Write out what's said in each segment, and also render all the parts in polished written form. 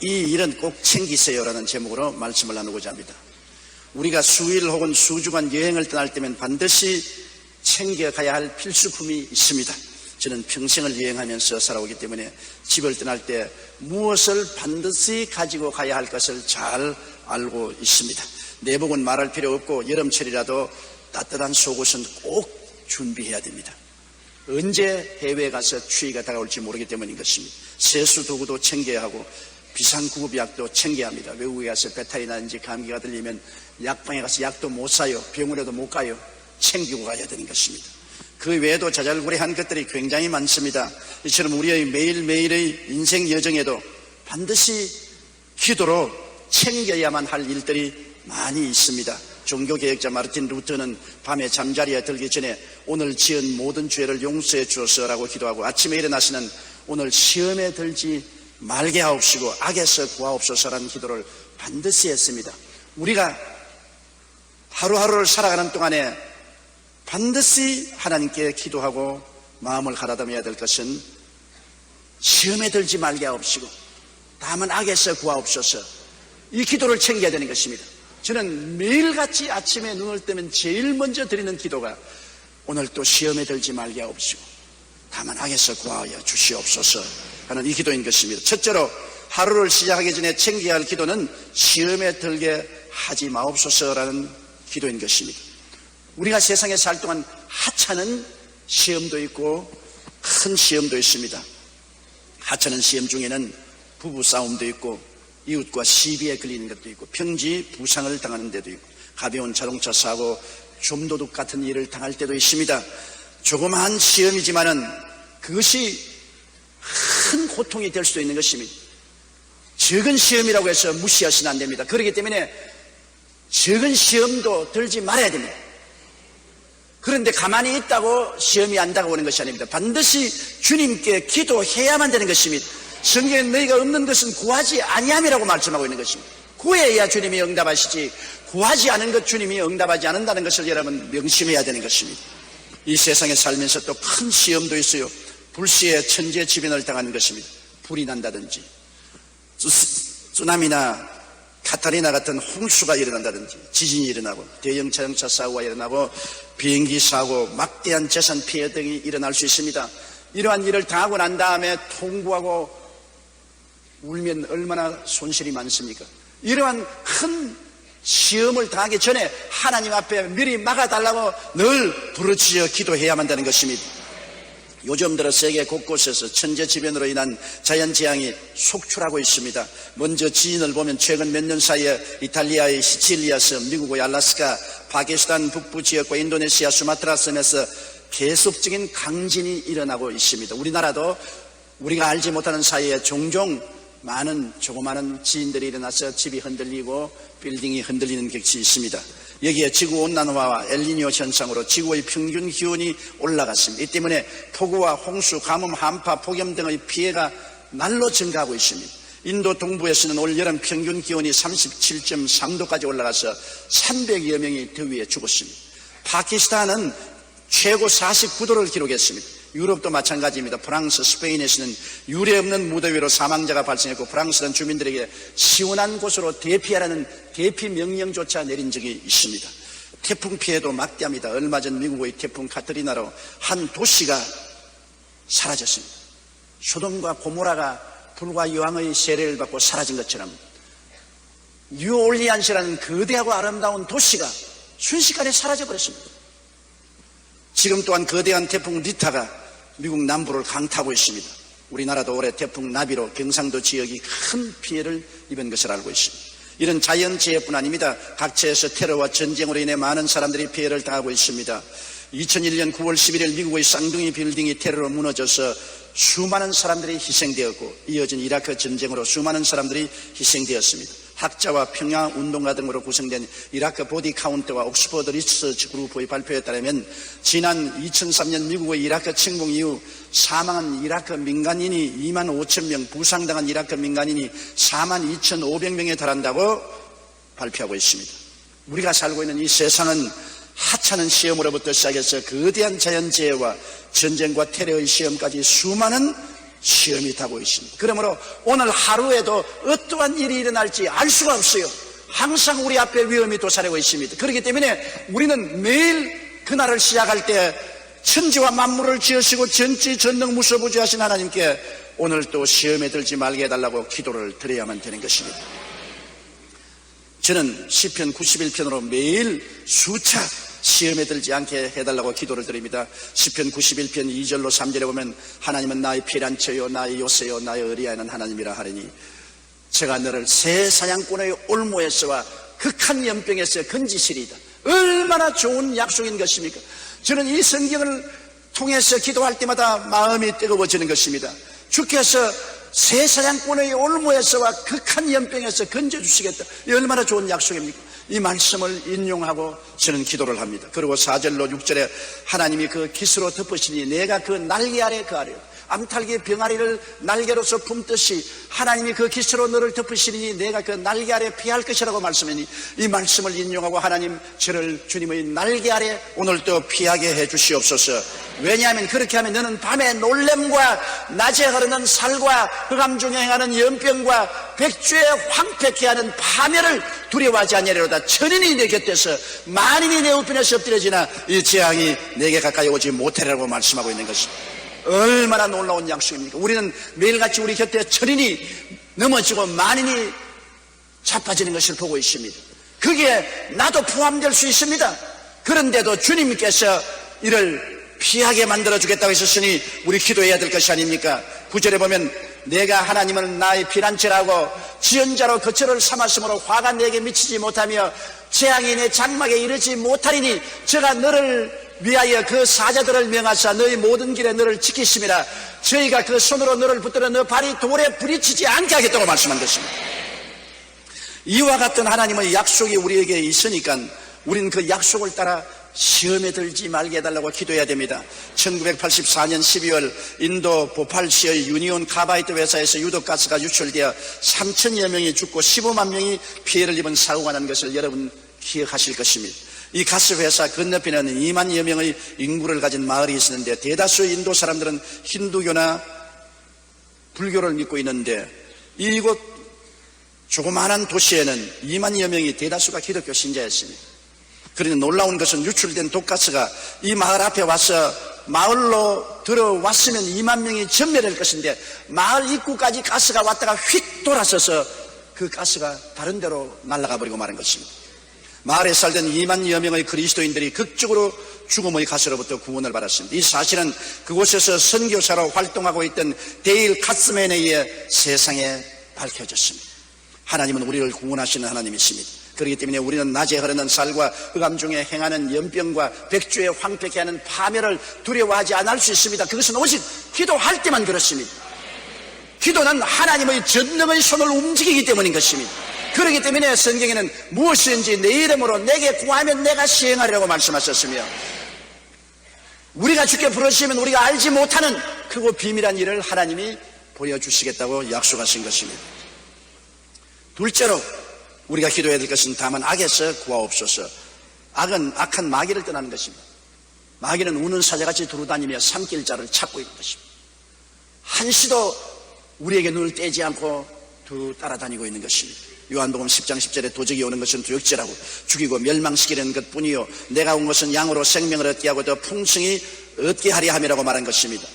이 일은 꼭 챙기세요라는 제목으로 말씀을 나누고자 합니다. 우리가 수일 혹은 수주간 여행을 떠날 때면 반드시 챙겨가야 할 필수품이 있습니다. 저는 평생을 여행하면서 살아오기 때문에 집을 떠날 때 무엇을 반드시 가지고 가야 할 것을 잘 알고 있습니다. 내복은 말할 필요 없고 여름철이라도 따뜻한 속옷은 꼭 준비해야 됩니다. 언제 해외에 가서 추위가 다가올지 모르기 때문인 것입니다. 세수 도구도 챙겨야 하고 비상구급약도 챙겨야 합니다. 외국에 가서 배탈이 나든지 감기가 들리면 약방에 가서 약도 못 사요. 병원에도 못 가요. 챙기고 가야 되는 것입니다. 그 외에도 자잘구레한 것들이 굉장히 많습니다. 이처럼 우리의 매일매일의 인생 여정에도 반드시 기도로 챙겨야만 할 일들이 많이 있습니다. 종교개혁자 마르틴 루터는 밤에 잠자리에 들기 전에 오늘 지은 모든 죄를 용서해 주어서라고 기도하고 아침에 일어나서는 오늘 시험에 들지 말게 하옵시고 악에서 구하옵소서라는 기도를 반드시 했습니다. 우리가 하루하루를 살아가는 동안에 반드시 하나님께 기도하고 마음을 가다듬어야 될 것은 시험에 들지 말게 하옵시고 다만 악에서 구하옵소서, 이 기도를 챙겨야 되는 것입니다. 저는 매일같이 아침에 눈을 뜨면 제일 먼저 드리는 기도가 오늘 또 시험에 들지 말게 하옵시고 다만 악에서 구하여 주시옵소서 하는 이 기도인 것입니다. 첫째로 하루를 시작하기 전에 챙겨야 할 기도는 시험에 들게 하지 마옵소서라는 기도인 것입니다. 우리가 세상에 살 동안 하찮은 시험도 있고 큰 시험도 있습니다. 하찮은 시험 중에는 부부싸움도 있고 이웃과 시비에 걸리는 것도 있고 평지 부상을 당하는 데도 있고 가벼운 자동차 사고 좀도둑 같은 일을 당할 때도 있습니다. 조그마한 시험이지만은 그것이 큰 고통이 될 수도 있는 것입니다. 적은 시험이라고 해서 무시하시면 안 됩니다. 그렇기 때문에 적은 시험도 들지 말아야 됩니다. 그런데 가만히 있다고 시험이 안 다가오는 것이 아닙니다. 반드시 주님께 기도해야만 되는 것입니다. 성경에 너희가 없는 것은 구하지 아니함이라고 말씀하고 있는 것입니다. 구해야 주님이 응답하시지 구하지 않은 것 주님이 응답하지 않는다는 것을 여러분 명심해야 되는 것입니다. 이 세상에 살면서 또 큰 시험도 있어요. 불시에 천재지변을 당하는 것입니다. 불이 난다든지 쓰나미나 카타리나 같은 홍수가 일어난다든지 지진이 일어나고 대형 자동차 사고가 일어나고 비행기 사고 막대한 재산 피해 등이 일어날 수 있습니다. 이러한 일을 당하고 난 다음에 통구하고 울면 얼마나 손실이 많습니까? 이러한 큰 시험을 당하기 전에 하나님 앞에 미리 막아달라고 늘 부르짖어 기도해야만 되는 것입니다. 요즘 들어 세계 곳곳에서 천재지변으로 인한 자연재앙이 속출하고 있습니다. 먼저 지진을 보면 최근 몇 년 사이에 이탈리아의 시칠리아 섬, 미국의 알래스카, 파키스탄 북부 지역과 인도네시아 수마트라 섬에서 계속적인 강진이 일어나고 있습니다. 우리나라도 우리가 알지 못하는 사이에 종종 많은 조그마한 지진들이 일어나서 집이 흔들리고 빌딩이 흔들리는 격이 있습니다. 여기에 지구온난화와 엘니뇨 현상으로 지구의 평균 기온이 올라갔습니다. 이 때문에 폭우와 홍수, 가뭄, 한파, 폭염 등의 피해가 날로 증가하고 있습니다. 인도 동부에서는 올 여름 평균 기온이 37.3도까지 올라가서 300여 명이 더위에 죽었습니다. 파키스탄은 최고 49도를 기록했습니다. 유럽도 마찬가지입니다. 프랑스, 스페인에서는 유례없는 무더위로 사망자가 발생했고 프랑스는 주민들에게 시원한 곳으로 대피하라는 대피 명령조차 내린 적이 있습니다. 태풍 피해도 막대합니다. 얼마 전 미국의 태풍 카트리나로 한 도시가 사라졌습니다. 소돔과 고모라가 불과 여왕의 세례를 받고 사라진 것처럼 뉴올리안스라는 거대하고 아름다운 도시가 순식간에 사라져버렸습니다. 지금 또한 거대한 태풍 리타가 미국 남부를 강타하고 있습니다. 우리나라도 올해 태풍 나비로 경상도 지역이 큰 피해를 입은 것을 알고 있습니다. 이런 자연재해뿐 아닙니다. 각처에서 테러와 전쟁으로 인해 많은 사람들이 피해를 당하고 있습니다. 2001년 9월 11일 미국의 쌍둥이 빌딩이 테러로 무너져서 수많은 사람들이 희생되었고 이어진 이라크 전쟁으로 수많은 사람들이 희생되었습니다. 학자와 평화운동가 등으로 구성된 이라크 보디 카운트와 옥스퍼드 리서치 그룹의 발표에 따르면 지난 2003년 미국의 이라크 침공 이후 사망한 이라크 민간인이 2만 5천 명, 부상당한 이라크 민간인이 4만 2,500명에 달한다고 발표하고 있습니다. 우리가 살고 있는 이 세상은 하찮은 시험으로부터 시작해서 거대한 자연재해와 전쟁과 테러의 시험까지 수많은 시험이 타고 있습니다. 그러므로 오늘 하루에도 어떠한 일이 일어날지 알 수가 없어요. 항상 우리 앞에 위험이 도사리고 있습니다. 그렇기 때문에 우리는 매일 그날을 시작할 때 천지와 만물을 지으시고 전지 전능 무소부지하신 하나님께 오늘 또 시험에 들지 말게 해달라고 기도를 드려야만 되는 것입니다. 저는 시편 91편으로 매일 수차 시험에 들지 않게 해달라고 기도를 드립니다. 시편 91편 2절로 3절에 보면 하나님은 나의 피난처요 나의 요새요 나의 의리하는 하나님이라 하리니 제가 너를 새 사냥꾼의 올무에서와 극한 연병에서 건지시리이다. 얼마나 좋은 약속인 것입니까? 저는 이 성경을 통해서 기도할 때마다 마음이 뜨거워지는 것입니다. 주께서 새 사냥꾼의 올무에서와 극한 연병에서 건져주시겠다. 이 얼마나 좋은 약속입니까? 이 말씀을 인용하고 저는 기도를 합니다. 그리고 4절로 6절에 하나님이 그 깃으로 덮으시니 내가 그 날개 아래 거하리라. 암탉이 병아리를 날개로서 품듯이 하나님이 그 깃으로 너를 덮으시니 내가 그 날개 아래 피할 것이라고 말씀하니 이 말씀을 인용하고 하나님 저를 주님의 날개 아래 오늘도 피하게 해 주시옵소서. 왜냐하면 그렇게 하면 너는 밤에 놀램과 낮에 흐르는 살과 흑암 중에 행하는 연병과 백주에 황폐케 하는 파멸을 두려워하지 아니하리로다. 천인이 내 곁에서 만인이 내 우편에서 엎드려지나 이 재앙이 내게 가까이 오지 못하리라고 말씀하고 있는 것입니다. 얼마나 놀라운 약속입니까? 우리는 매일같이 우리 곁에 천인이 넘어지고 만인이 자빠지는 것을 보고 있습니다. 거기에 나도 포함될 수 있습니다. 그런데도 주님께서 이를 피하게 만들어주겠다고 하셨으니 우리 기도해야 될 것이 아닙니까? 9절에 보면 내가 하나님을 나의 피난처라고 지연자로 거처를 삼았으므로 화가 내게 미치지 못하며 재앙이 내 장막에 이르지 못하리니 제가 너를 위하여 그 사자들을 명하사 너희 모든 길에 너를 지키심이라. 저희가 그 손으로 너를 붙들어 너 발이 돌에 부딪히지 않게 하겠다고 말씀한 것입니다. 이와 같은 하나님의 약속이 우리에게 있으니까 우리는 그 약속을 따라 시험에 들지 말게 해달라고 기도해야 됩니다. 1984년 12월 인도 보팔시의 유니온 카바이트 회사에서 유독가스가 유출되어 3천여 명이 죽고 15만 명이 피해를 입은 사고가 난 것을 여러분 기억하실 것입니다. 이 가스 회사 건너편에는 2만여 명의 인구를 가진 마을이 있었는데 대다수의 인도 사람들은 힌두교나 불교를 믿고 있는데 이곳 조그마한 도시에는 2만여 명이 대다수가 기독교 신자였습니다. 그런데 놀라운 것은 유출된 독가스가 이 마을 앞에 와서 마을로 들어왔으면 2만 명이 전멸할 것인데 마을 입구까지 가스가 왔다가 휙 돌아서서 그 가스가 다른 데로 날아가 버리고 말은 것입니다. 마을에 살던 2만여 명의 그리스도인들이 극적으로 죽음의 가스로부터 구원을 받았습니다. 이 사실은 그곳에서 선교사로 활동하고 있던 데일 카스맨에 의해 세상에 밝혀졌습니다. 하나님은 우리를 구원하시는 하나님이십니다. 그렇기 때문에 우리는 낮에 흐르는 살과 흑암 중에 행하는 연병과 백주에 황폐케 하는 파멸을 두려워하지 않을 수 있습니다. 그것은 오직 기도할 때만 그렇습니다. 기도는 하나님의 전능의 손을 움직이기 때문인 것입니다. 그렇기 때문에 성경에는 무엇인지 내 이름으로 내게 구하면 내가 시행하리라고 말씀하셨으며 우리가 주께 부르시면 우리가 알지 못하는 크고 비밀한 일을 하나님이 보여주시겠다고 약속하신 것입니다. 둘째로 우리가 기도해야 될 것은 다만 악에서 구하옵소서. 악은 악한 마귀를 떠나는 것입니다. 마귀는 우는 사자같이 두루다니며 삼킬 자를 찾고 있는 것입니다. 한시도 우리에게 눈을 떼지 않고 따라다니고 있는 것입니다. 요한복음 10장 10절에 도적이 오는 것은 두역질하고 죽이고 멸망시키려는 것뿐이요 내가 온 것은 양으로 생명을 얻게 하고 더 풍성히 얻게 하려 함이라고 말한 것입니다.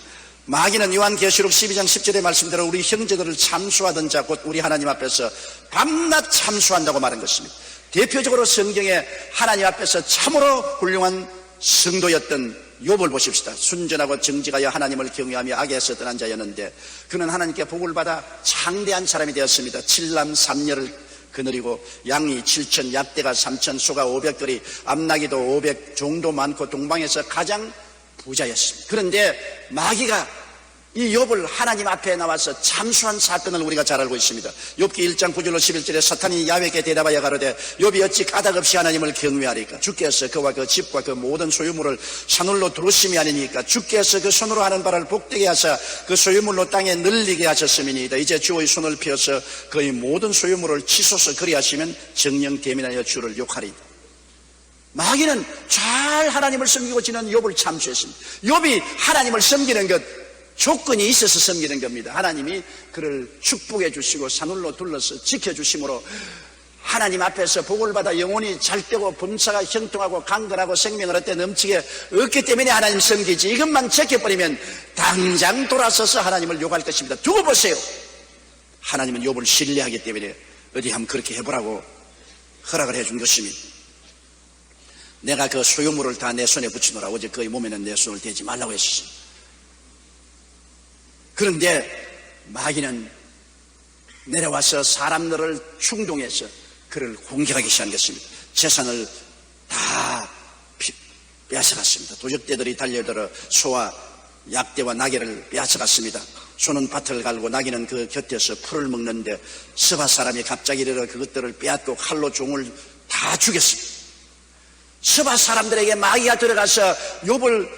마귀는 요한계시록 12장 10절의 말씀대로 우리 형제들을 참수하던 자 곧 우리 하나님 앞에서 밤낮 참수한다고 말한 것입니다. 대표적으로 성경에 하나님 앞에서 참으로 훌륭한 성도였던 욥을 보십시다. 순전하고 정직하여 하나님을 경외하며 악에서 떠난 자였는데 그는 하나님께 복을 받아 장대한 사람이 되었습니다. 7남 3녀를 거느리고 양이 7천, 약대가 3천, 소가 500들이, 암나기도 500 정도 많고 동방에서 가장 부자였습니다. 그런데 마귀가 이 욥을 하나님 앞에 나와서 참수한 사건을 우리가 잘 알고 있습니다. 욥기 1장 9절로 11절에 사탄이 야훼께 대답하여 가로되 욥이 어찌 까닭없이 하나님을 경외하리까? 주께서 그와 그 집과 그 모든 소유물을 산울로 두루심이 아니니까 주께서 그 손으로 하는 바를 복되게 하사 그 소유물로 땅에 늘리게 하셨음이니이다. 이제 주의 손을 펴서 그의 모든 소유물을 치소서. 그리하시면 정령 대민하여 주를 욕하리이다. 마귀는 잘 하나님을 섬기고 지는 욥을 참수했습니다. 욥이 하나님을 섬기는 것, 조건이 있어서 섬기는 겁니다. 하나님이 그를 축복해 주시고 산울로 둘러서 지켜주심으로 하나님 앞에서 복을 받아 영혼이 잘되고 범사가 형통하고 강건하고 생명을 얻게 넘치게 얻기 때문에 하나님 섬기지, 이것만 지켜버리면 당장 돌아서서 하나님을 욕할 것입니다. 두고 보세요. 하나님은 욥을 신뢰하기 때문에 어디 한번 그렇게 해보라고 허락을 해준 것입니다. 내가 그 소유물을 다 내 손에 붙이노라. 어제 그의 몸에는 내 손을 대지 말라고 했었어요. 그런데 마귀는 내려와서 사람들을 충동해서 그를 공격하기 시작한 것입니다. 재산을 다 빼앗아갔습니다. 도적대들이 달려들어 소와 약대와 나귀를 빼앗아갔습니다. 소는 밭을 갈고 나귀는 그 곁에서 풀을 먹는데 스바 사람이 갑자기 이르러 그것들을 빼앗고 칼로 종을 다 죽였습니다. 스바 사람들에게 마귀가 들어가서 욥을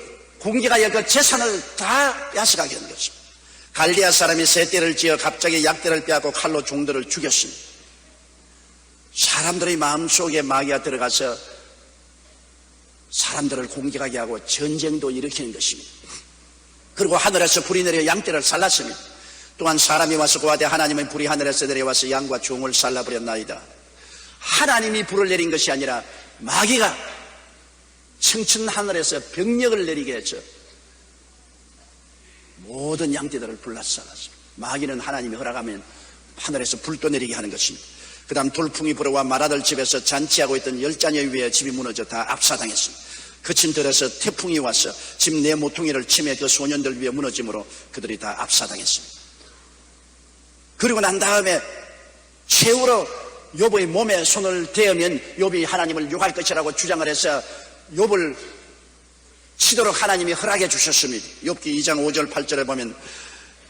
공격하여 그 재산을 다 빼앗아가게 한 것입니다. 갈대아 사람이 새 떼를 지어 갑자기 약대를 빼앗고 칼로 종들을 죽였습니다. 사람들의 마음속에 마귀가 들어가서 사람들을 공격하게 하고 전쟁도 일으키는 것입니다. 그리고 하늘에서 불이 내려 양떼를 살랐습니다. 또한 사람이 와서 고하되 하나님의 불이 하늘에서 내려와서 양과 종을 살라버렸나이다. 하나님이 불을 내린 것이 아니라 마귀가 청천 하늘에서 병력을 내리게 해서 모든 양떼들을 불러살랐습니다. 마귀는 하나님이 허락하면 하늘에서 불도 내리게 하는 것입니다. 그 다음 돌풍이 불어와 마라들 집에서 잔치하고 있던 10자녀 위에 집이 무너져 다 압사당했습니다. 그친 들에서 태풍이 와서 집 내 모퉁이를 치매 그 소년들 위에 무너짐으로 그들이 다 압사당했습니다. 그리고 난 다음에 최후로 욥의 몸에 손을 대으면 욥이 하나님을 욕할 것이라고 주장을 해서 욥을 치도록 하나님이 허락해 주셨습니다. 욥기 2장 5절 8절에 보면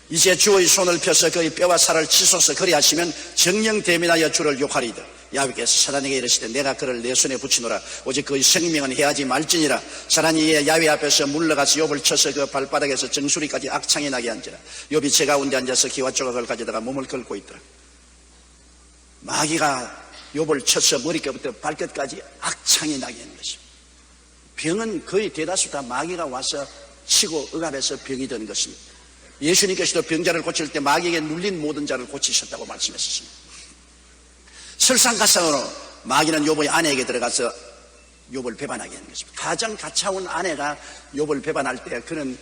이제 주의 손을 펴서 그의 뼈와 살을 치소서 그리하시면 정령 대면하여 주를 욕하리이다. 야훼께서 사단에게 이르시되 내가 그를 내 손에 붙이노라. 오직 그의 생명은 해하지 말지니라. 사단이 야훼 앞에서 물러가서 욥을 쳐서 그 발바닥에서 정수리까지 악창이 나게 한지라. 욥이 제 가운데 앉아서 기와 조각을 가져다가 몸을 긁고 있더라. 마귀가 욥을 쳐서 머리끝부터 발끝까지 악창이 나게 하는 것입니다. 병은 거의 대다수 다 마귀가 와서 치고 억압해서 병이 되는 것입니다. 예수님께서도 병자를 고칠 때 마귀에게 눌린 모든 자를 고치셨다고 말씀하셨습니다. 설상가상으로 마귀는 욥의 아내에게 들어가서 욥을 배반하게 하는 것입니다. 가장 가차운 아내가 욥을 배반할 때 그는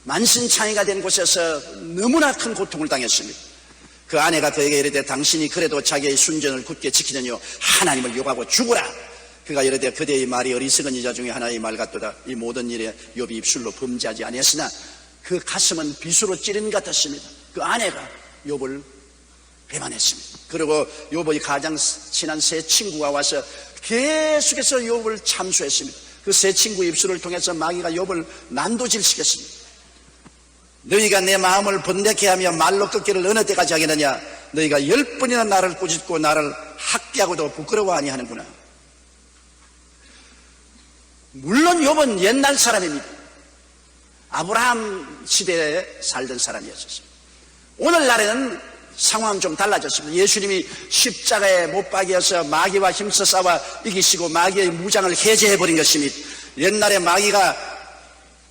만신창이가 된 곳에서 너무나 큰 고통을 당했습니다. 그 아내가 그에게 이르되 당신이 그래도 자기의 순전을 굳게 지키느뇨 하나님을 욕하고 죽으라. 그가 이르되 그대의 말이 어리석은 이자 중에 하나의 말 같도다. 이 모든 일에 욥이 입술로 범죄하지 아니했으나 그 가슴은 비수로 찌른 것 같았습니다. 그 아내가 욥을 배반했습니다. 그리고 욥의 가장 친한 세 친구가 와서 계속해서 욥을 참수했습니다. 그 세 친구 입술을 통해서 마귀가 욥을 난도질시켰습니다. 너희가 내 마음을 번데게 하며 말로 끊기를 어느 때까지 하겠느냐. 너희가 10번이나 나를 꾸짖고 나를 학대하고도 부끄러워 아니하는구나. 물론 욥은 옛날 사람입니다. 아브라함 시대에 살던 사람이었어요. 오늘날에는 상황은 좀 달라졌습니다. 예수님이 십자가에 못 박여서 마귀와 힘써 싸워 이기시고 마귀의 무장을 해제해버린 것입니다. 옛날에 마귀가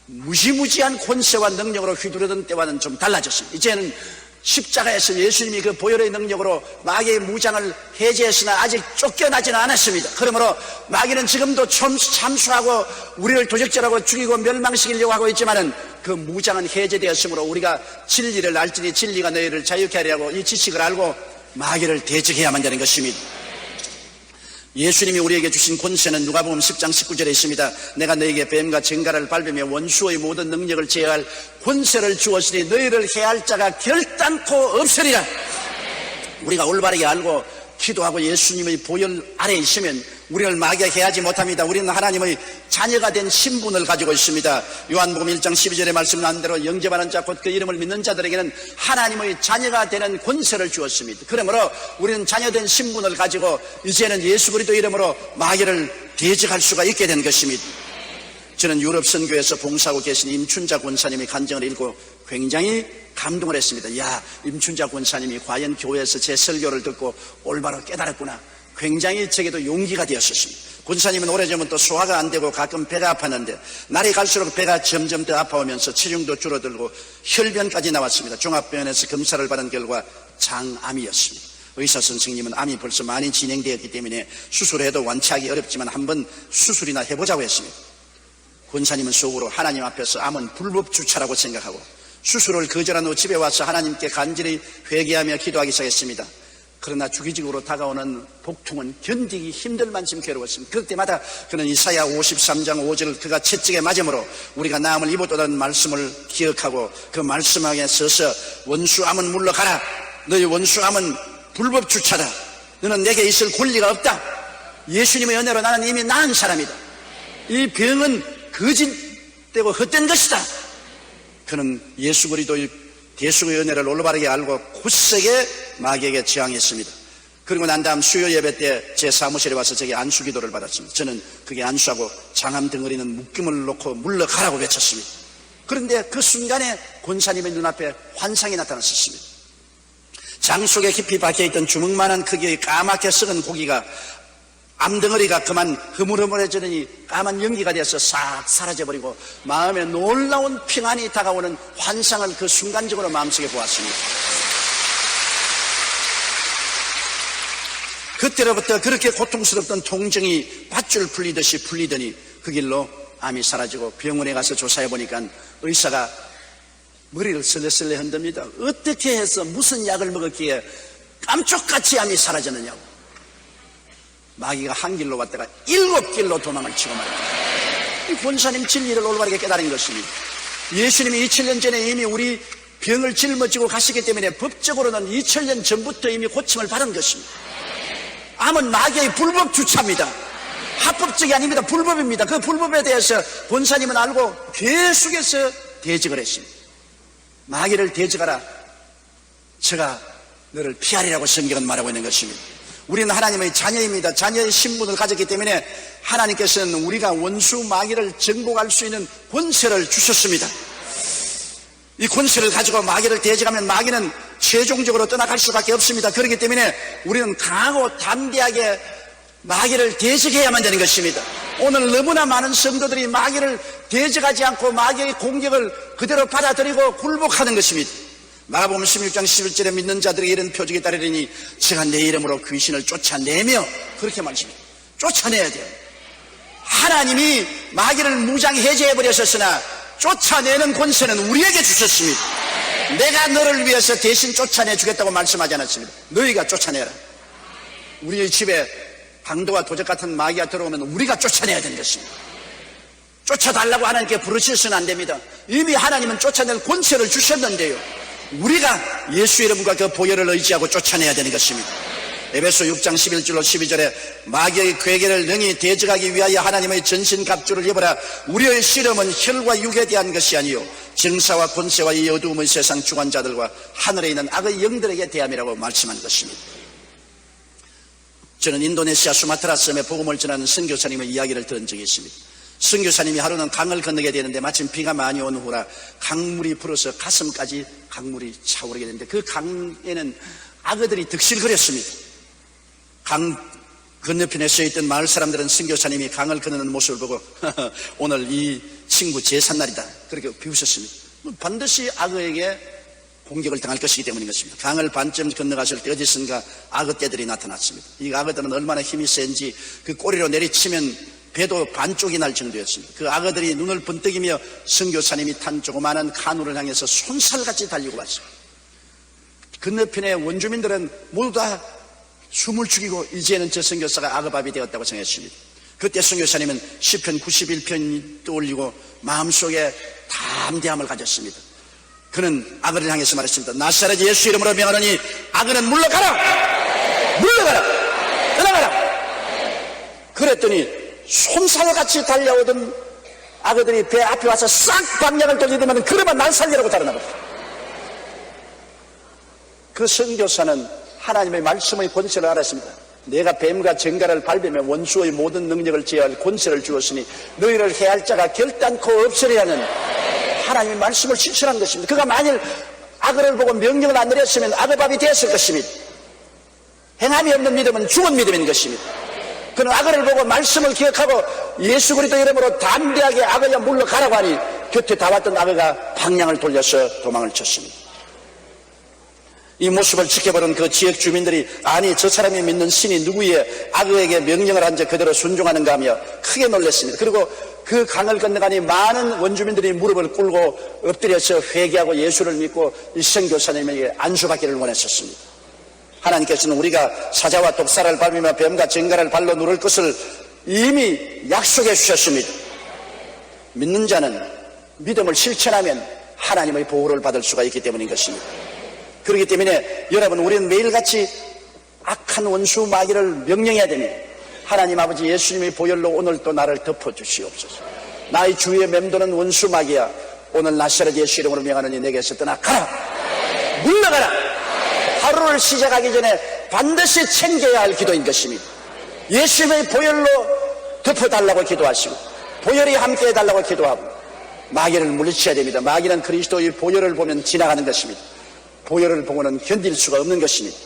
무시무시한 권세와 능력으로 휘두르던 때와는 좀 달라졌습니다. 이제는 십자가에서 예수님이 그 보혈의 능력으로 마귀의 무장을 해제했으나 아직 쫓겨나지는 않았습니다. 그러므로 마귀는 지금도 참수하고 우리를 도적질하고 죽이고 멸망시키려고 하고 있지만은 그 무장은 해제되었으므로 우리가 진리를 알지니 진리가 너희를 자유케 하리라고 이 지식을 알고 마귀를 대적해야만 되는 것입니다. 예수님이 우리에게 주신 권세는 누가복음 10장 19절에 있습니다. 내가 너희에게 뱀과 쟁가를 밟으며 원수의 모든 능력을 제어할 권세를 주었으니 너희를 해할 자가 결단코 없으리라. 우리가 올바르게 알고 기도하고 예수님의 보혈 아래 있으면 우리를 마귀가 해하지 못합니다. 우리는 하나님의 자녀가 된 신분을 가지고 있습니다. 요한복음 1장 12절에 말씀한 대로 영접하는 자 곧 그 이름을 믿는 자들에게는 하나님의 자녀가 되는 권세를 주었습니다. 그러므로 우리는 자녀된 신분을 가지고 이제는 예수 그리스도 이름으로 마귀를 대적할 수가 있게 된 것입니다. 저는 유럽 선교에서 봉사하고 계신 임춘자 권사님의 간증을 읽고 굉장히 감동을 했습니다. 야, 임춘자 권사님이 과연 교회에서 제 설교를 듣고 올바로 깨달았구나. 굉장히 제게도 용기가 되었었습니다. 권사님은 오래전부터 소화가 안 되고 가끔 배가 아팠는데 날이 갈수록 배가 점점 더 아파오면서 체중도 줄어들고 혈변까지 나왔습니다. 종합병원에서 검사를 받은 결과 장암이었습니다. 의사 선생님은 암이 벌써 많이 진행되었기 때문에 수술해도 완치하기 어렵지만 한번 수술이나 해보자고 했습니다. 권사님은 속으로 하나님 앞에서 암은 불법 주차라고 생각하고 수술을 거절한 후 집에 와서 하나님께 간절히 회개하며 기도하기 시작했습니다. 그러나 주기적으로 다가오는 복통은 견디기 힘들 만큼 괴로웠습니다. 그럴 때마다 그는 이사야 53장 5절 그가 채찍에 맞음으로 우리가 나음을 입었다는 말씀을 기억하고 그 말씀하에 서서 원수암은 물러가라. 너희 원수암은 불법 주차다. 너는 내게 있을 권리가 없다. 예수님의 은혜로 나는 이미 나은 사람이다. 이 병은 거짓되고 헛된 것이다. 그는 예수 그리스도의 대수의 은혜를 올바르게 알고 굳세게 마귀에게 저항했습니다. 그리고 난 다음 수요 예배 때 제 사무실에 와서 제게 안수 기도를 받았습니다. 저는 그게 안수하고 장암 덩어리는 묶임을 놓고 물러가라고 외쳤습니다. 그런데 그 순간에 권사님의 눈앞에 환상이 나타났었습니다. 장 속에 깊이 박혀있던 주먹만한 크기의 까맣게 썩은 고기가 암덩어리가 그만 흐물흐물해지더니 까만 연기가 되어서 싹 사라져버리고 마음에 놀라운 평안이 다가오는 환상을 그 순간적으로 마음속에 보았습니다. 그때로부터 그렇게 고통스럽던 통증이 밧줄 풀리듯이 풀리더니 그 길로 암이 사라지고 병원에 가서 조사해보니까 의사가 머리를 쓸레쓸레 흔듭니다. 어떻게 해서 무슨 약을 먹었기에 깜짝같이 암이 사라졌느냐고. 마귀가 한 길로 왔다가 7길로 도망을 치고 말입니다. 이 권사님 진리를 올바르게 깨달은 것입니다. 예수님이 2000년 전에 이미 우리 병을 짊어지고 가시기 때문에 법적으로는 2000년 전부터 이미 고침을 받은 것입니다. 암은 마귀의 불법 주차입니다. 합법적이 아닙니다. 불법입니다. 그 불법에 대해서 권사님은 알고 계속해서 대적을 했습니다. 마귀를 대적하라. 제가 너를 피하리라고 성경은 말하고 있는 것입니다. 우리는 하나님의 자녀입니다. 자녀의 신분을 가졌기 때문에 하나님께서는 우리가 원수 마귀를 정복할 수 있는 권세를 주셨습니다. 이 권세를 가지고 마귀를 대적하면 마귀는 최종적으로 떠나갈 수밖에 없습니다. 그렇기 때문에 우리는 강하고 담대하게 마귀를 대적해야만 되는 것입니다. 오늘 너무나 많은 성도들이 마귀를 대적하지 않고 마귀의 공격을 그대로 받아들이고 굴복하는 것입니다. 마가복음 16장 11절에 믿는 자들에게 이런 표적이 따르리니 제가 내 이름으로 귀신을 쫓아내며 그렇게 말씀합니다. 쫓아내야 돼요. 하나님이 마귀를 무장해제해버렸었으나 쫓아내는 권세는 우리에게 주셨습니다. 내가 너를 위해서 대신 쫓아내주겠다고 말씀하지 않았습니다. 너희가 쫓아내라. 우리의 집에 강도와 도적 같은 마귀가 들어오면 우리가 쫓아내야 되는 것입니다. 쫓아달라고 하나님께 부르셔서는 안 됩니다. 이미 하나님은 쫓아낼 권세를 주셨는데요, 우리가 예수 이름과 그 보혈을 의지하고 쫓아내야 되는 것입니다. 에베소 6장 11절로 12절에 마귀의 괴계를 능히 대적하기 위하여 하나님의 전신갑주를 입어라. 우리의 씨름은 혈과 육에 대한 것이 아니요 정사와 권세와 이 어두움의 세상 주관자들과 하늘에 있는 악의 영들에게 대함이라고 말씀한 것입니다. 저는 인도네시아 수마트라 섬에 복음을 전하는 선교사님의 이야기를 들은 적이 있습니다. 선교사님이 하루는 강을 건너게 되는데 마침 비가 많이 온 후라 강물이 불어서 가슴까지 강물이 차오르게 되는데 그 강에는 악어들이 득실거렸습니다. 강 건너편에 서있던 마을 사람들은 선교사님이 강을 건너는 모습을 보고 오늘 이 친구 제삿날이다 그렇게 비웃었습니다. 반드시 악어에게 공격을 당할 것이기 때문인 것입니다. 강을 반쯤 건너갔을 때 어디선가 악어떼들이 나타났습니다. 이 악어들은 얼마나 힘이 센지 그 꼬리로 내리치면 배도 반쪽이 날 정도였습니다. 그 악어들이 눈을 번뜩이며 선교사님이 탄 조그마한 카누를 향해서 손살같이 달리고 왔습니다. 건너편의 원주민들은 모두 다 숨을 죽이고 이제는 저 선교사가 악어밥이 되었다고 생각했습니다. 그때 선교사님은 시편 91편이 떠올리고 마음속에 담대함을 가졌습니다. 그는 악어를 향해서 말했습니다. 나사렛 예수 이름으로 명하노니 악어는 물러가라! 물러가라! 떠나가라! 그랬더니 손살같이 달려오던 악어들이 배 앞에 와서 싹 방향을 돌리더만 그러면 날 살리라고 달아나버렸어요. 그 선교사는 하나님의 말씀의 권세를 알았습니다. 내가 뱀과 정갈을 밟으며 원수의 모든 능력을 제어할 권세를 주었으니 너희를 해할 자가 결단코 없으리 하는 하나님의 말씀을 실천한 것입니다. 그가 만일 악어를 보고 명령을 안 내렸으면 악어밥이 되었을 것입니다. 행함이 없는 믿음은 죽은 믿음인 것입니다. 그는 악어를 보고 말씀을 기억하고 예수 그리스도 이름으로 담대하게 악어야 물러가라고 하니 곁에 다 왔던 악어가 방향을 돌려서 도망을 쳤습니다. 이 모습을 지켜보는 그 지역 주민들이 아니 저 사람이 믿는 신이 누구의 악어에게 명령을 한 자 그대로 순종하는가 하며 크게 놀랐습니다. 그리고 그 강을 건너가니 많은 원주민들이 무릎을 꿇고 엎드려서 회개하고 예수를 믿고 이 선교사님에게 안수받기를 원했었습니다. 하나님께서는 우리가 사자와 독사를 밟으며 뱀과 쟁가를 발로 누를 것을 이미 약속해 주셨습니다. 믿는 자는 믿음을 실천하면 하나님의 보호를 받을 수가 있기 때문인 것입니다. 그렇기 때문에 여러분 우리는 매일같이 악한 원수 마귀를 명령해야 됩니다. 하나님 아버지 예수님의 보혈로 오늘 또 나를 덮어주시옵소서. 나의 주위에 맴도는 원수 마귀야 오늘 나사렛 예수 이름으로 명하노니 내게서 떠나가라. 물러가라. 하루를 시작하기 전에 반드시 챙겨야 할 기도인 것입니다. 예수님의 보혈로 덮어달라고 기도하시고 보혈이 함께 해달라고 기도하고 마귀를 물리쳐야 됩니다. 마귀는 그리스도의 보혈을 보면 지나가는 것입니다. 보혈을 보고는 견딜 수가 없는 것입니다.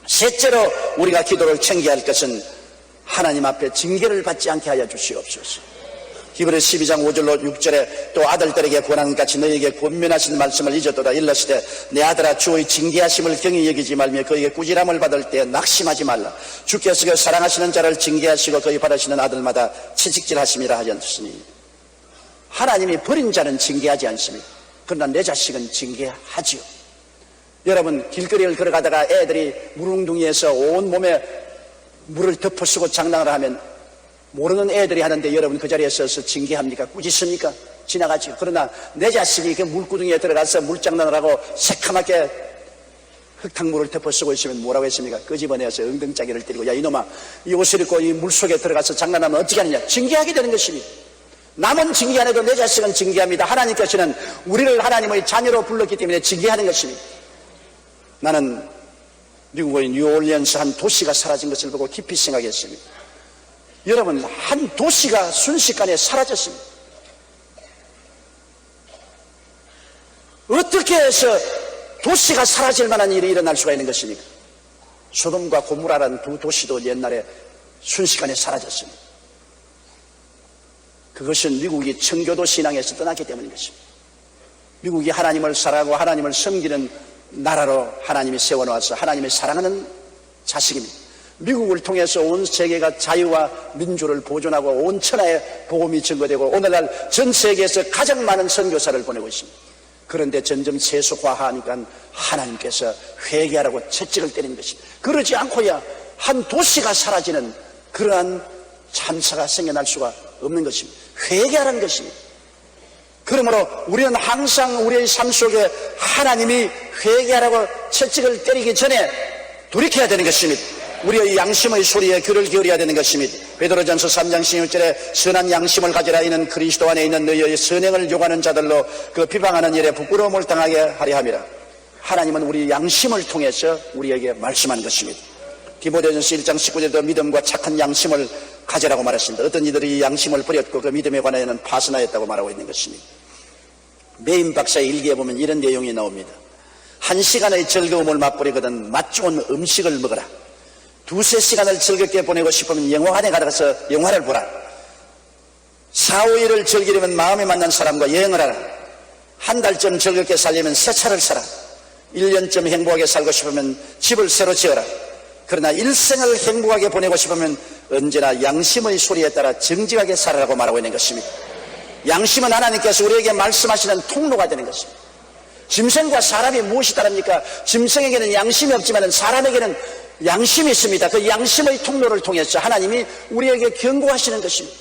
셋째로 우리가 기도를 챙겨야 할 것은 하나님 앞에 징계를 받지 않게 하여 주시옵소서. 히브리서 12장 5절로 6절에 또 아들들에게 권한같이 너희에게 권면하신 말씀을 잊었도다. 일렀으되 내 아들아 주의 징계하심을 경히 여기지 말며 그에게 꾸지람을 받을 때 낙심하지 말라. 주께서 그 사랑하시는 자를 징계하시고 그의 받으시는 아들마다 채찍질하심이라 하셨으니 하나님이 버린 자는 징계하지 않습니다. 그러나 내 자식은 징계하지요. 여러분 길거리를 걸어가다가 애들이 물웅둥이에서 온몸에 물을 덮어쓰고 장난을 하면 모르는 애들이 하는데 여러분 그 자리에 서서 징계합니까? 꾸짖습니까? 지나가죠. 그러나 내 자식이 그 물구덩이에 들어가서 물장난을 하고 새카맣게 흙탕물을 덮어쓰고 있으면 뭐라고 했습니까? 끄집어내서 엉덩짜기를 때리고 야 이놈아 이 옷을 입고 이 물속에 들어가서 장난하면 어떻게 하느냐? 징계하게 되는 것입니다. 남은 징계 안 해도 내 자식은 징계합니다. 하나님께서는 우리를 하나님의 자녀로 불렀기 때문에 징계하는 것입니다. 나는 미국의 뉴올리언스 한 도시가 사라진 것을 보고 깊이 생각했습니다. 여러분 한 도시가 순식간에 사라졌습니다. 어떻게 해서 도시가 사라질 만한 일이 일어날 수가 있는 것입니까? 소돔과 고모라라는 두 도시도 옛날에 순식간에 사라졌습니다. 그것은 미국이 청교도 신앙에서 떠났기 때문인 것입니다. 미국이 하나님을 사랑하고 하나님을 섬기는 나라로 하나님이 세워놓아서 하나님의 사랑하는 자식입니다. 미국을 통해서 온 세계가 자유와 민주를 보존하고 온 천하에 복음이 증거되고 오늘날 전 세계에서 가장 많은 선교사를 보내고 있습니다. 그런데 점점 세속화하니까 하나님께서 회개하라고 채찍을 때리는 것입니다. 그러지 않고야 한 도시가 사라지는 그러한 참사가 생겨날 수가 없는 것입니다. 회개하라는 것입니다. 그러므로 우리는 항상 우리의 삶 속에 하나님이 회개하라고 채찍을 때리기 전에 돌이켜야 되는 것입니다. 우리의 양심의 소리에 귀를 기울여야 되는 것입니다. 베드로전서 3장 16절에 선한 양심을 가지라. 이는 그리스도 안에 있는 너희의 선행을 요구하는 자들로 그 비방하는 일에 부끄러움을 당하게 하려 함이라. 하나님은 우리 양심을 통해서 우리에게 말씀한 것입니다. 디모데전서 1장 19절에도 믿음과 착한 양심을 가지라고 말했습니다. 어떤 이들이 양심을 버렸고 그 믿음에 관하여는 파선하였다고 말하고 있는 것입니다. 메인 박사의 일기에 보면 이런 내용이 나옵니다. 1시간의 즐거움을 맛보리거든 맛 좋은 음식을 먹어라. 2-3시간을 즐겁게 보내고 싶으면 영화관에 가서 영화를 보라. 4-5일을 즐기려면 마음에 맞는 사람과 여행을 하라. 한 달쯤 즐겁게 살려면 새 차를 사라. 1년쯤 행복하게 살고 싶으면 집을 새로 지어라. 그러나 일생을 행복하게 보내고 싶으면 언제나 양심의 소리에 따라 정직하게 살아라고 말하고 있는 것입니다. 양심은 하나님께서 우리에게 말씀하시는 통로가 되는 것입니다. 짐승과 사람이 무엇이 다릅니까? 짐승에게는 양심이 없지만 사람에게는 양심이 있습니다. 그 양심의 통로를 통해서 하나님이 우리에게 경고하시는 것입니다.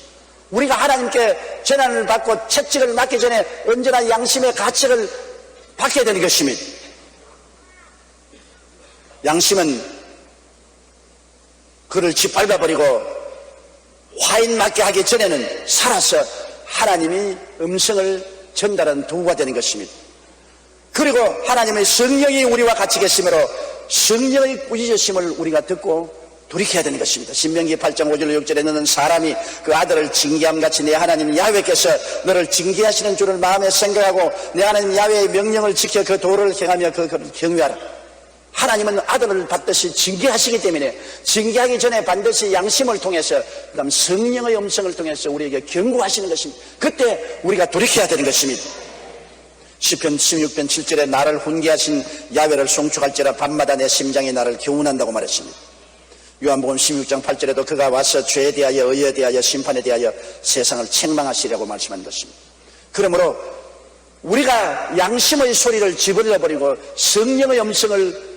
우리가 하나님께 재난을 받고 채찍을 맞기 전에 언제나 양심의 가책을 받게 되는 것입니다. 양심은 그를 짓밟아버리고 화인 맞게 하기 전에는 살아서 하나님이 음성을 전달하는 도구가 되는 것입니다. 그리고 하나님의 성령이 우리와 같이 계시므로 성령의 꾸짖으심을 우리가 듣고 돌이켜야 되는 것입니다. 신명기 8장 5절 6절에 너는 사람이 그 아들을 징계함같이 내 하나님 야훼께서 너를 징계하시는 줄을 마음에 생각하고 내 하나님 야훼의 명령을 지켜 그 도를 행하며 그를 경외하라. 하나님은 아들을 받듯이 징계하시기 때문에 징계하기 전에 반드시 양심을 통해서 그다음 성령의 음성을 통해서 우리에게 경고하시는 것입니다. 그때 우리가 돌이켜야 되는 것입니다. 시편 16편 7절에 나를 훈계하신 야훼를 송축할지라 밤마다 내 심장이 나를 교훈한다고 말했습니다. 요한복음 16장 8절에도 그가 와서 죄에 대하여 의에 대하여 심판에 대하여 세상을 책망하시려고 말씀한 것입니다. 그러므로 우리가 양심의 소리를 집어넣어버리고 성령의 음성을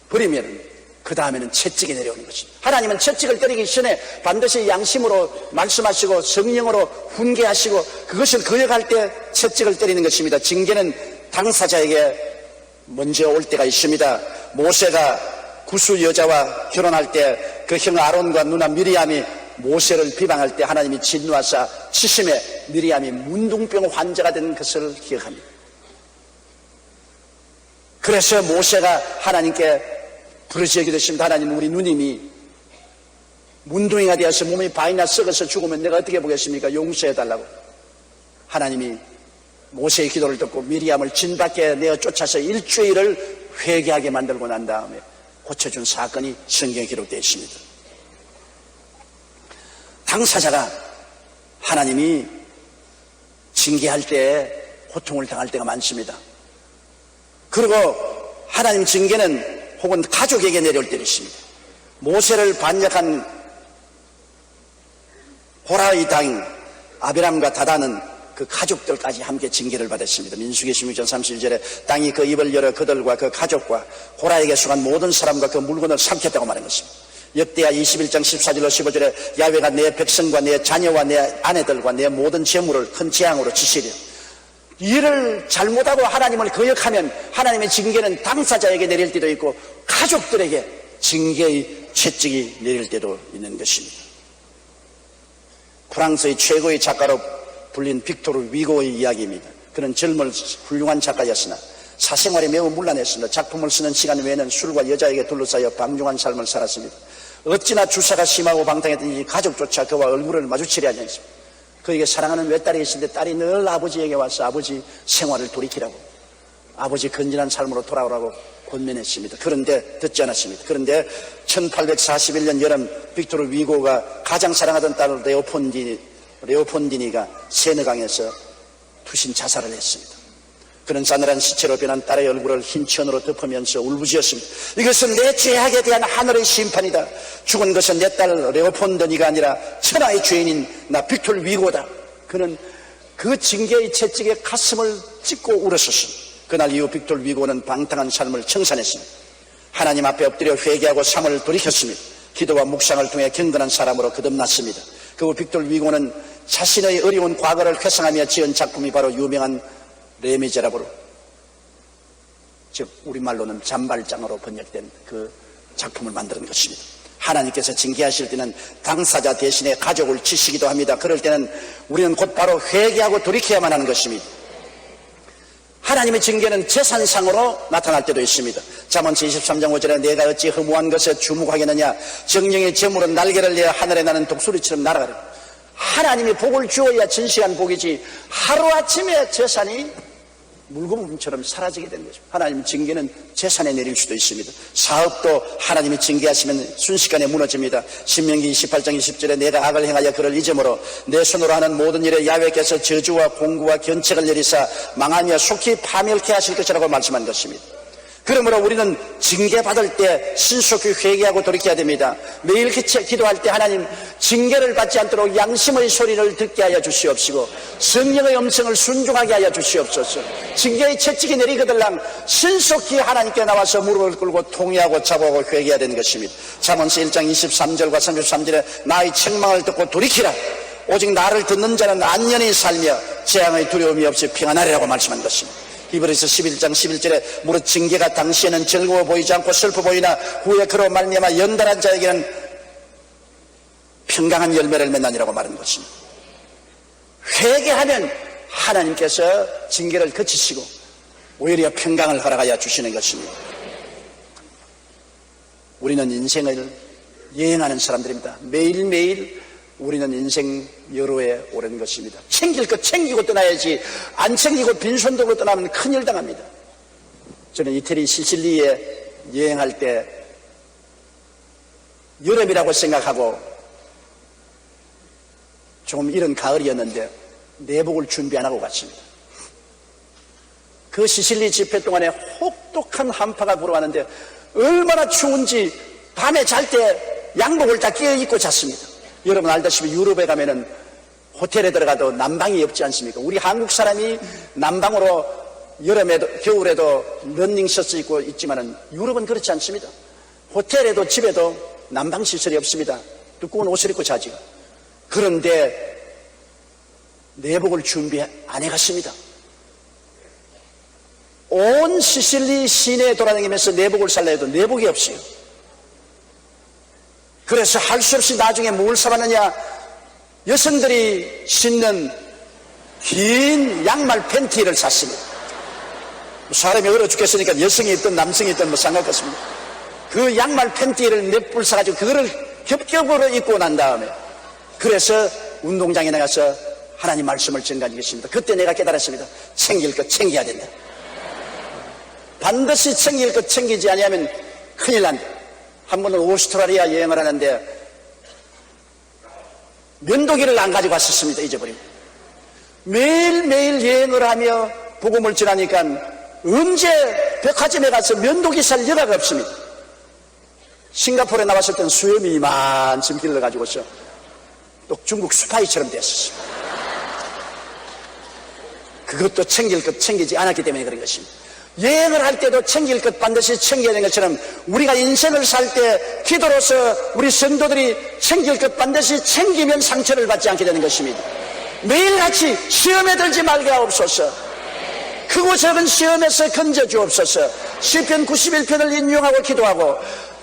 버리면 그 다음에는 채찍이 내려오는 것입니다. 하나님은 채찍을 때리기 전에 반드시 양심으로 말씀하시고 성령으로 훈계하시고 그것을 거역할 때 채찍을 때리는 것입니다. 징계는 당사자에게 먼저 올 때가 있습니다. 모세가 구수 여자와 결혼할 때 그 형 아론과 누나 미리암이 모세를 비방할 때 하나님이 진노하사 치심에 미리암이 문둥병 환자가 된 것을 기억합니다. 그래서 모세가 하나님께 부르짖게 됐습니다. 하나님, 우리 누님이 문둥이가 되어서 몸이 바이나 썩어서 죽으면 내가 어떻게 보겠습니까? 용서해달라고. 하나님이 모세의 기도를 듣고 미리암을 진 밖에 내어 쫓아서 일주일을 회개하게 만들고 난 다음에 고쳐준 사건이 성경에 기록되어 있습니다. 당사자가 하나님이 징계할 때 고통을 당할 때가 많습니다. 그리고 하나님 징계는 혹은 가족에게 내려올 때도 있습니다. 모세를 반역한 호라의 당 아비람과 다단은 그 가족들까지 함께 징계를 받았습니다. 민수기 16장 31절에 땅이 그 입을 열어 그들과 그 가족과 호라에게 속한 모든 사람과 그 물건을 삼켰다고 말한 것입니다. 역대하 21장 14절로 15절에 야훼가 내 백성과 내 자녀와 내 아내들과 내 모든 재물을 큰 재앙으로 치시리라. 일을 잘못하고 하나님을 거역하면 하나님의 징계는 당사자에게 내릴 때도 있고 가족들에게 징계의 채찍이 내릴 때도 있는 것입니다. 프랑스의 최고의 작가로 불린 빅토르 위고의 이야기입니다. 그는 젊은 훌륭한 작가였으나 사생활이 매우 문란했습니다. 작품을 쓰는 시간 외에는 술과 여자에게 둘러싸여 방종한 삶을 살았습니다. 어찌나 주사가 심하고 방탕했든지 가족조차 그와 얼굴을 마주치려 하지 않습니다. 그에게 사랑하는 외딸이 있는데 딸이 늘 아버지에게 와서 아버지 생활을 돌이키라고, 아버지 건전한 삶으로 돌아오라고 권면했습니다. 그런데 듣지 않았습니다. 그런데 1841년 여름 빅토르 위고가 가장 사랑하던 딸 레오폰디니가 세느강에서 투신 자살을 했습니다. 그는 싸늘한 시체로 변한 딸의 얼굴을 흰 천으로 덮으면서 울부짖었습니다. 이것은 내 죄악에 대한 하늘의 심판이다. 죽은 것은 내 딸 레오폰디니가 아니라 천하의 죄인인 나 빅토르 위고다. 그는 그 징계의 채찍에 가슴을 찢고 울었었습니다. 그날 이후 빅토르 위고는 방탕한 삶을 청산했습니다. 하나님 앞에 엎드려 회개하고 삶을 돌이켰습니다. 기도와 묵상을 통해 경건한 사람으로 거듭났습니다. 그리고 빅토르 위고는 자신의 어려운 과거를 회상하며 지은 작품이 바로 유명한 레미제라블, 즉 우리말로는 잔발장으로 번역된 그 작품을 만드는 것입니다. 하나님께서 징계하실 때는 당사자 대신에 가족을 치시기도 합니다. 그럴 때는 우리는 곧바로 회개하고 돌이켜야만 하는 것입니다. 하나님의 징계는 재산상으로 나타날 때도 있습니다. 잠언서 23장 5절에 내가 어찌 허무한 것에 주목하겠느냐, 정령의 재물은 날개를 내어 하늘에 나는 독수리처럼 날아가리라. 하나님이 복을 주어야 진실한 복이지 하루아침에 재산이 물거품처럼 사라지게 되는 거죠. 하나님 징계는 재산에 내릴 수도 있습니다. 사업도 하나님이 징계하시면 순식간에 무너집니다. 신명기 28장 20절에 내가 악을 행하여 그를 잊음으로 내 손으로 하는 모든 일에 야훼께서 저주와 공구와 견책을 내리사 망하며 속히 파멸케 하실 것이라고 말씀한 것입니다. 그러므로 우리는 징계받을 때 신속히 회개하고 돌이켜야 됩니다. 매일 기도할 때 하나님 징계를 받지 않도록 양심의 소리를 듣게 하여 주시옵시고 성령의 음성을 순종하게 하여 주시옵소서. 징계의 채찍이 내리거들랑 신속히 하나님께 나와서 무릎을 꿇고 통회하고 자복하고 회개해야 되는 것입니다. 잠언서 1장 23절과 33절에 나의 책망을 듣고 돌이키라. 오직 나를 듣는 자는 안전히 살며 재앙의 두려움이 없이 평안하리라고 말씀한 것입니다. 히브리서 11장 11절에 무릇 징계가 당시에는 즐거워 보이지 않고 슬퍼 보이나 후에 그로 말미암아 연단한 자에게는 평강한 열매를 맺나니라고 말하는 것입니다. 회개하면 하나님께서 징계를 그치시고 오히려 평강을 허락하여 주시는 것입니다. 우리는 인생을 여행하는 사람들입니다. 매일매일 우리는 인생 여로에 오른 것입니다. 챙길 것 챙기고 떠나야지 안 챙기고 빈손 들고 떠나면 큰일 당합니다. 저는 이태리 시실리에 여행할 때 여름이라고 생각하고 좀 이른 가을이었는데 내복을 준비 안 하고 갔습니다. 그 시실리 집회 동안에 혹독한 한파가 불어가는데 얼마나 추운지 밤에 잘 때 양복을 다 끼어 입고 잤습니다. 여러분 알다시피 유럽에 가면은 호텔에 들어가도 난방이 없지 않습니까? 우리 한국 사람이 난방으로 여름에도 겨울에도 러닝셔츠 입고 있지만은 유럽은 그렇지 않습니다. 호텔에도 집에도 난방 시설이 없습니다. 두꺼운 옷을 입고 자지. 그런데 내복을 준비 안 해갔습니다. 온 시실리 시내에 돌아다니면서 내복을 살라 해도 내복이 없어요. 그래서 할 수 없이 나중에 뭘 사봤느냐, 여성들이 신는 긴 양말 팬티를 샀습니다. 사람이 얼어 죽겠으니까 여성이 있든 남성이 있든 뭐 상관없습니다. 그 양말 팬티를 몇 불 사가지고 그거를 겹겹으로 입고 난 다음에 그래서 운동장에 나가서 하나님 말씀을 전가하겠습니다. 그때 내가 깨달았습니다. 챙길 것 챙겨야 된다. 반드시 챙길 것 챙기지 아니하면 큰일 난다. 한 번은 오스트라리아 여행을 하는데 면도기를 안 가지고 왔었습니다. 잊어버리고 매일매일 여행을 하며 복음을 전하니까 언제 백화점에 가서 면도기 살 여가가 없습니다. 싱가포르에 나왔을 땐 수염이 이만큼 길러가지고서 또 중국 스파이처럼 됐었어요. 그것도 챙길 것 챙기지 않았기 때문에 그런 것입니다. 여행을 할 때도 챙길 것 반드시 챙겨야 되는 것처럼 우리가 인생을 살 때 기도로서 우리 성도들이 챙길 것 반드시 챙기면 상처를 받지 않게 되는 것입니다. 매일같이 시험에 들지 말게 하옵소서. 크고 작은 시험에서 건져 주옵소서. 시편 91편을 인용하고 기도하고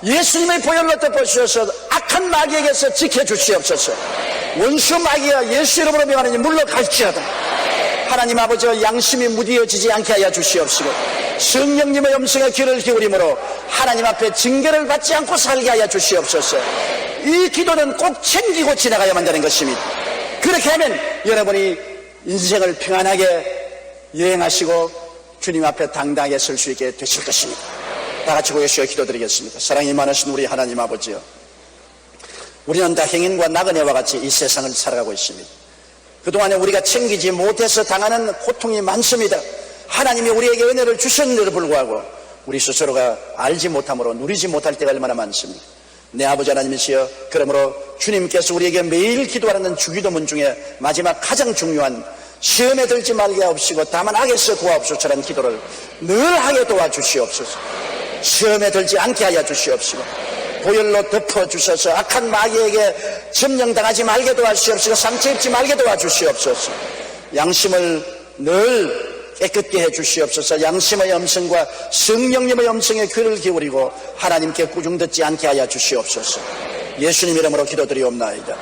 예수님의 보혈로 덮어주셔서 악한 마귀에게서 지켜주시옵소서. 원수 마귀야 예수 이름으로 명하느니 물러갈지어다. 하나님 아버지 양심이 무디어지지 않게 하여 주시옵시고 성령님의 음성에 귀를 기울이므로 하나님 앞에 징계를 받지 않고 살게 하여 주시옵소서. 이 기도는 꼭 챙기고 지나가야만 되는 것입니다. 그렇게 하면 여러분이 인생을 평안하게 여행하시고 주님 앞에 당당하게 설 수 있게 되실 것입니다. 다 같이 고개시어 기도드리겠습니다. 사랑이 많으신 우리 하나님 아버지요, 우리는 다 행인과 나그네와 같이 이 세상을 살아가고 있습니다. 그동안에 우리가 챙기지 못해서 당하는 고통이 많습니다. 하나님이 우리에게 은혜를 주셨는데도 불구하고 우리 스스로가 알지 못함으로 누리지 못할 때가 얼마나 많습니다. 내 아버지 하나님이시여, 그러므로 주님께서 우리에게 매일 기도하는 주기도문 중에 마지막 가장 중요한 시험에 들지 말게 하옵시고 다만 악에서 구하옵소서라는 기도를 늘 하게 도와주시옵소서. 시험에 들지 않게 하여 주시옵시고 보혈로 덮어주셔서 악한 마귀에게 점령당하지 말게 도와주시옵시고 상처 입지 말게 도와주시옵소서. 양심을 늘 깨끗게 해주시옵소서. 양심의 음성과 성령님의 음성에 귀를 기울이고 하나님께 꾸중 듣지 않게 하여 주시옵소서. 예수님 이름으로 기도드리옵나이다.